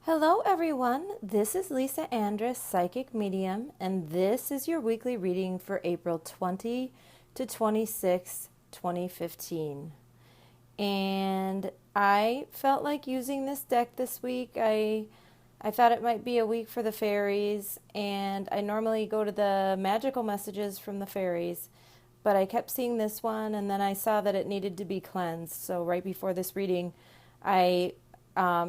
Hello, everyone. This is Lisa Andrus, Psychic Medium, and this is your weekly reading for April 20 to 26, 2015. And I felt like using this deck this week. I thought it might be a week for the fairies, and I normally go to the magical messages from the fairies, but I kept seeing this one, and then I saw that it needed to be cleansed. So right before this reading, I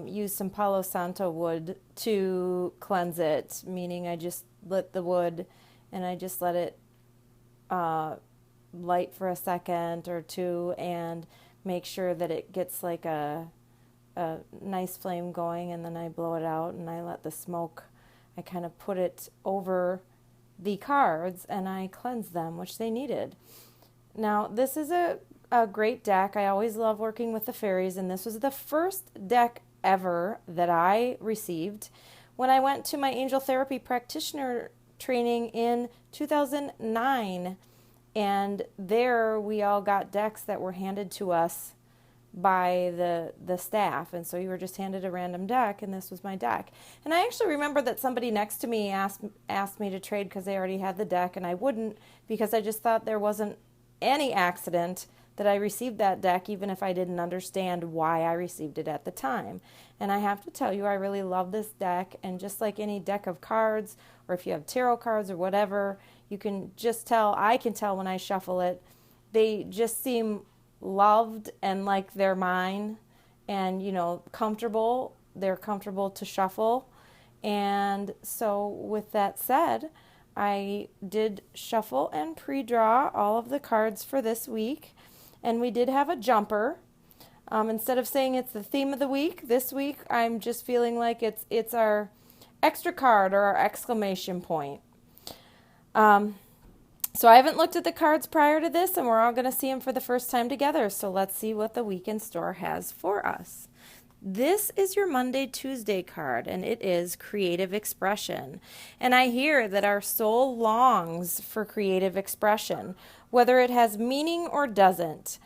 used some Palo Santo wood to cleanse it, meaning I just lit the wood and I just let it light for a second or two and make sure that it gets like a nice flame going, and then I blow it out and I let the smoke, I kind of put it over the cards and I cleanse them, which they needed. Now, this is a great deck. I always love working with the fairies, and this was the first deck ever that I received when I went to my angel therapy practitioner training in 2009. And there we all got decks that were handed to us by the staff, and so you were just handed a random deck, and this was my deck. And I actually remember that somebody next to me asked me to trade because they already had the deck, and I wouldn't, because I just thought there wasn't any accident that I received that deck, even if I didn't understand why I received it at the time. And I have to tell you, I really love this deck, and just like any deck of cards, or if you have tarot cards or whatever, you can just tell, I can tell when I shuffle it, they just seem loved and like they're mine, and comfortable. They're comfortable to shuffle. And so with that said, I did shuffle and pre-draw all of the cards for this week, and we did have a jumper. Instead of saying it's the theme of the week, this week I'm just feeling like it's our extra card or our exclamation point. So I haven't looked at the cards prior to this, and we're all going to see them for the first time together. So let's see what the week in store has for us. This is your Monday, Tuesday card, and it is creative expression. And I hear that our soul longs for creative expression, whether it has meaning or doesn't.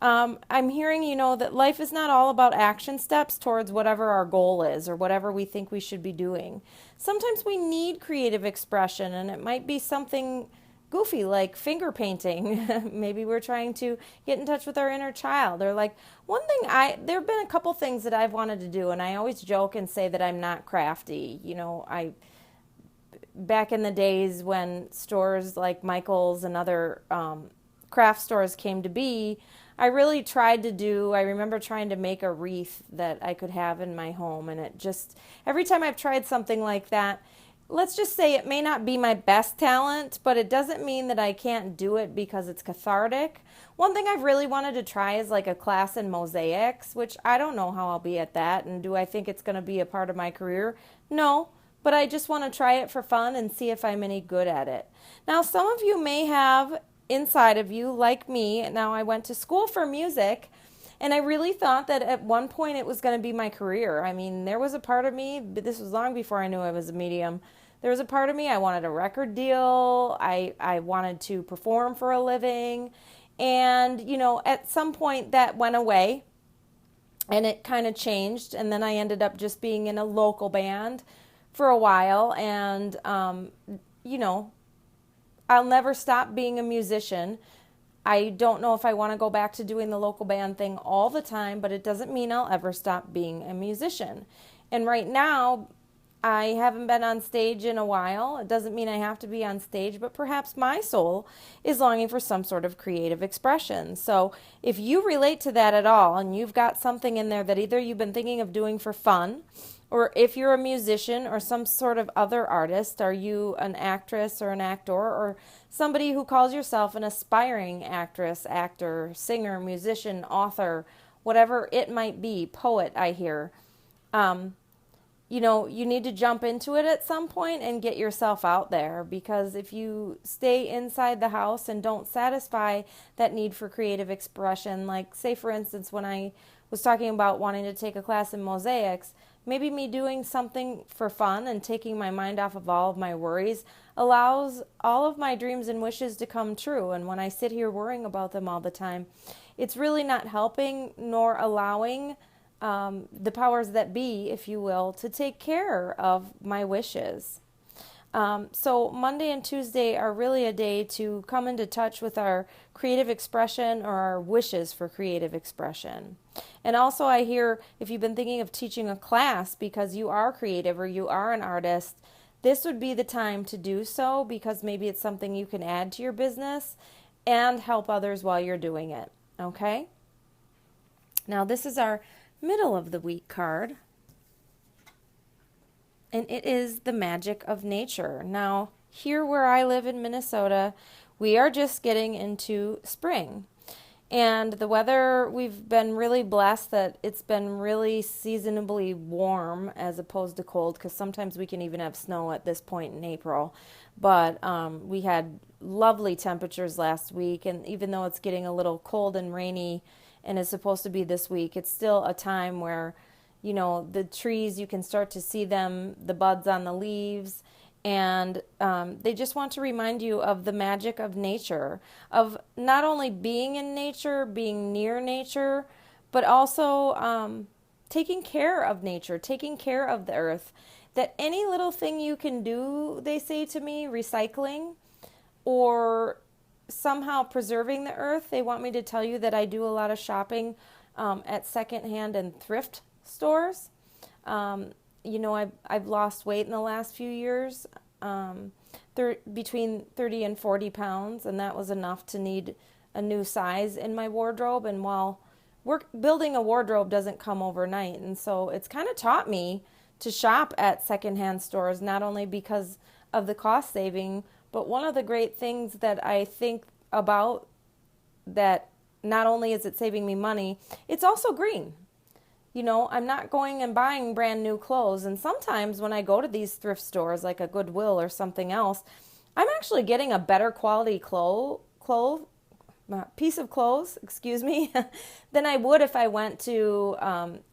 I'm hearing, that life is not all about action steps towards whatever our goal is or whatever we think we should be doing. Sometimes we need creative expression, and it might be something goofy like finger painting. Maybe we're trying to get in touch with our inner child, or like there have been a couple things that I've wanted to do, and I always joke and say that I'm not crafty. I back in the days when stores like Michael's and other craft stores came to be, I really tried to I remember trying to make a wreath that I could have in my home, and it just, every time I've tried something like that, let's just say it may not be my best talent, but it doesn't mean that I can't do it because it's cathartic. One thing I've really wanted to try is like a class in mosaics, which I don't know how I'll be at that. And do I think it's going to be a part of my career? No, but I just want to try it for fun and see if I'm any good at it. Now, some of you may have inside of you, like me, now I went to school for music, and I really thought that at one point it was going to be my career. I mean, there was a part of me, but this was long before I knew I was a medium. There was a part of me, I wanted a record deal. I wanted to perform for a living. And, at some point that went away and it kind of changed. And then I ended up just being in a local band for a while. And, I'll never stop being a musician. I don't know if I want to go back to doing the local band thing all the time, but it doesn't mean I'll ever stop being a musician. And right now, I haven't been on stage in a while. It doesn't mean I have to be on stage, but perhaps my soul is longing for some sort of creative expression. So if you relate to that at all, and you've got something in there that either you've been thinking of doing for fun, or if you're a musician or some sort of other artist, are you an actress or an actor, or somebody who calls yourself an aspiring actress, actor, singer, musician, author, whatever it might be, poet, I hear, you need to jump into it at some point and get yourself out there, because if you stay inside the house and don't satisfy that need for creative expression, like say for instance when I was talking about wanting to take a class in mosaics, maybe me doing something for fun and taking my mind off of all of my worries allows all of my dreams and wishes to come true. And when I sit here worrying about them all the time, it's really not helping nor allowing the powers that be, if you will, to take care of my wishes. So Monday and Tuesday are really a day to come into touch with our creative expression or our wishes for creative expression. And also I hear if you've been thinking of teaching a class because you are creative or you are an artist, this would be the time to do so because maybe it's something you can add to your business and help others while you're doing it. Okay? Now this is our middle of the week card. And it is the magic of nature. Now, here where I live in Minnesota, we are just getting into spring. And the weather, we've been really blessed that it's been really seasonably warm as opposed to cold, because sometimes we can even have snow at this point in April. But we had lovely temperatures last week, and even though it's getting a little cold and rainy and is supposed to be this week, it's still a time where the trees, you can start to see them, the buds on the leaves, and they just want to remind you of the magic of nature, of not only being in nature, being near nature, but also taking care of nature, taking care of the earth. That any little thing you can do, they say to me, recycling or somehow preserving the earth. They want me to tell you that I do a lot of shopping at secondhand and thrift stores. I've lost weight in the last few years, between 30 and 40 pounds, and that was enough to need a new size in my wardrobe. And while building a wardrobe doesn't come overnight, and so it's kind of taught me to shop at secondhand stores, not only because of the cost saving, but one of the great things that I think about, that not only is it saving me money, it's also green. I'm not going and buying brand new clothes. And sometimes when I go to these thrift stores, like a Goodwill or something else, I'm actually getting a better quality piece of clothes, than I would if I went to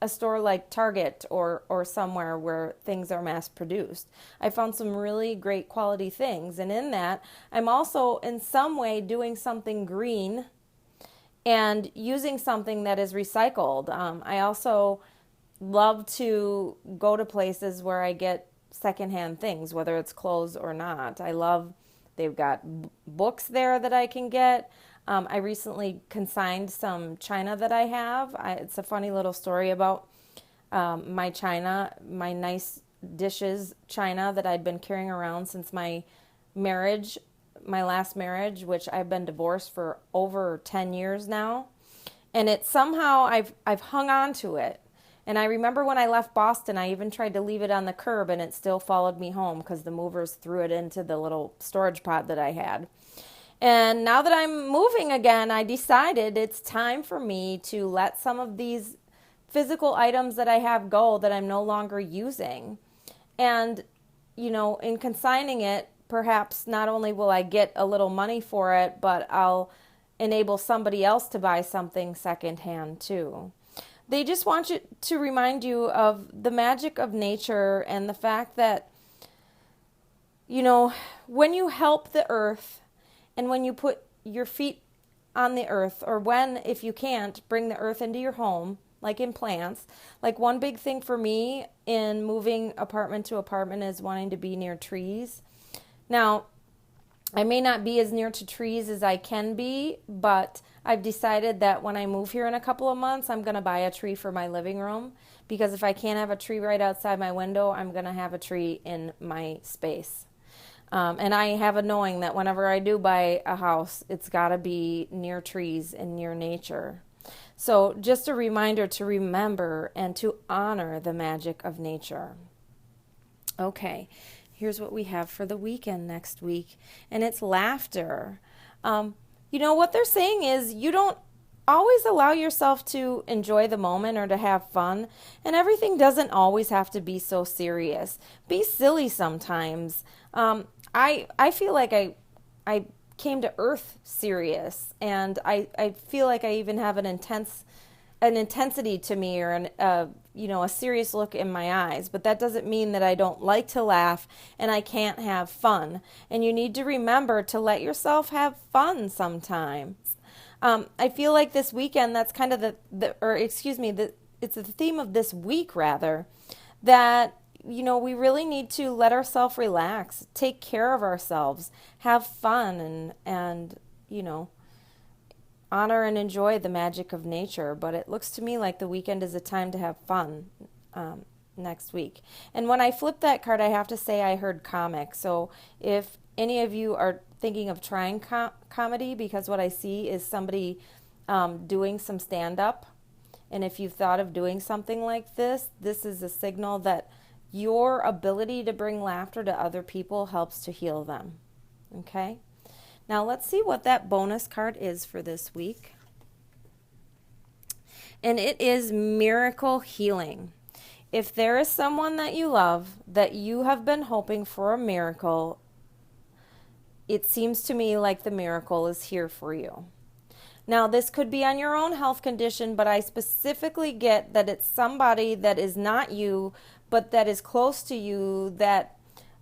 a store like Target or somewhere where things are mass produced. I found some really great quality things. And in that, I'm also in some way doing something green and using something that is recycled. I also love to go to places where I get secondhand things, whether it's clothes or not. They've got books there that I can get. I recently consigned some china that I have. It's a funny little story about my china, my nice dishes china that I'd been carrying around since my last marriage, which I've been divorced for over 10 years now. And it's somehow I've hung on to it. And I remember when I left Boston, I even tried to leave it on the curb and it still followed me home because the movers threw it into the little storage pod that I had. And now that I'm moving again, I decided it's time for me to let some of these physical items that I have go that I'm no longer using. And, in consigning it, perhaps not only will I get a little money for it, but I'll enable somebody else to buy something secondhand too. They just want to remind you of the magic of nature and the fact that, when you help the earth and when you put your feet on the earth, or if you can't, bring the earth into your home, like in plants. Like one big thing for me in moving apartment to apartment is wanting to be near trees. Now, I may not be as near to trees as I can be, but I've decided that when I move here in a couple of months, I'm going to buy a tree for my living room, because if I can't have a tree right outside my window, I'm going to have a tree in my space. And I have a knowing that whenever I do buy a house, it's got to be near trees and near nature. So just a reminder to remember and to honor the magic of nature. Okay. Here's what we have for the weekend next week, and it's laughter. What they're saying is you don't always allow yourself to enjoy the moment or to have fun, and everything doesn't always have to be so serious. Be silly sometimes. I feel like I came to earth serious, and I feel like I even have an intensity to me, or a serious look in my eyes. But that doesn't mean that I don't like to laugh and I can't have fun. And you need to remember to let yourself have fun sometimes. I feel like this weekend, that's kind of it's the theme of this week rather, that we really need to let ourselves relax, take care of ourselves, have fun, and honor and enjoy the magic of nature. But it looks to me like the weekend is a time to have fun next week. And when I flipped that card, I have to say I heard comic. So if any of you are thinking of trying comedy, because what I see is somebody doing some stand-up, and if you've thought of doing something like this, this is a signal that your ability to bring laughter to other people helps to heal them. Okay? Now let's see what that bonus card is for this week. And it is Miracle Healing. If there is someone that you love, that you have been hoping for a miracle, it seems to me like the miracle is here for you. Now, this could be on your own health condition, but I specifically get that it's somebody that is not you, but that is close to you, that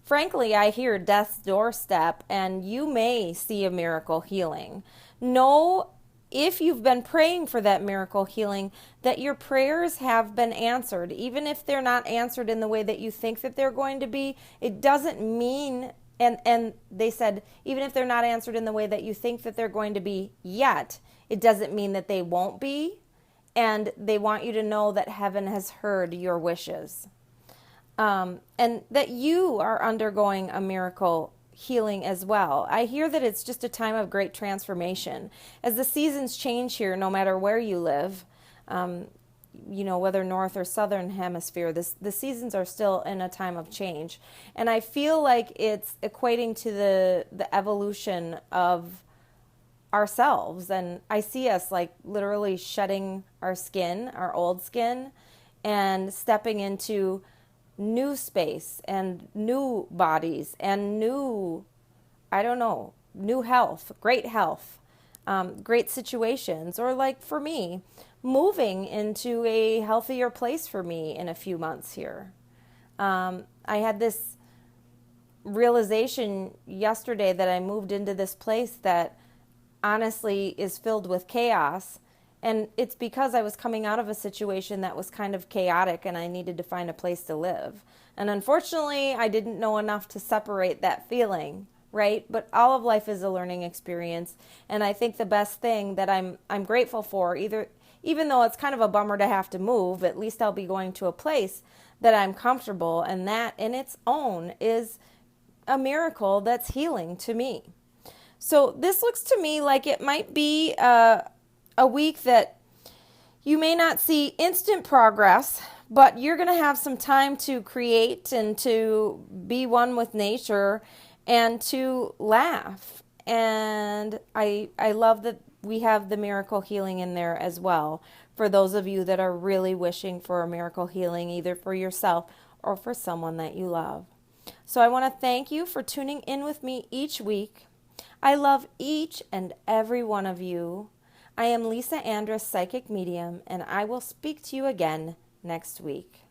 frankly, I hear death's doorstep, and you may see a miracle healing. Know, if you've been praying for that miracle healing, that your prayers have been answered. Even if they're not answered in the way that you think that they're going to be, it doesn't mean, and they said, even if they're not answered in the way that you think that they're going to be yet, it doesn't mean that they won't be. And they want you to know that heaven has heard your wishes. And that you are undergoing a miracle healing as well. I hear that it's just a time of great transformation. As the seasons change here, no matter where you live, whether north or southern hemisphere, the seasons are still in a time of change. And I feel like it's equating to the evolution of ourselves. And I see us like literally shedding our skin, our old skin, and stepping into new space and new bodies and new health, great situations, or like for me, moving into a healthier place for me in a few months here. I had this realization yesterday that I moved into this place that honestly is filled with chaos. And it's because I was coming out of a situation that was kind of chaotic and I needed to find a place to live. And unfortunately, I didn't know enough to separate that feeling, right? But all of life is a learning experience. And I think the best thing that I'm grateful for, even though it's kind of a bummer to have to move, at least I'll be going to a place that I'm comfortable. And that in its own is a miracle that's healing to me. So this looks to me like it might be a week that you may not see instant progress, but you're going to have some time to create and to be one with nature and to laugh. And I love that we have the miracle healing in there as well for those of you that are really wishing for a miracle healing, either for yourself or for someone that you love. So I want to thank you for tuning in with me each week. I love each and every one of you. I am Lisa Andrus, Psychic Medium, and I will speak to you again next week.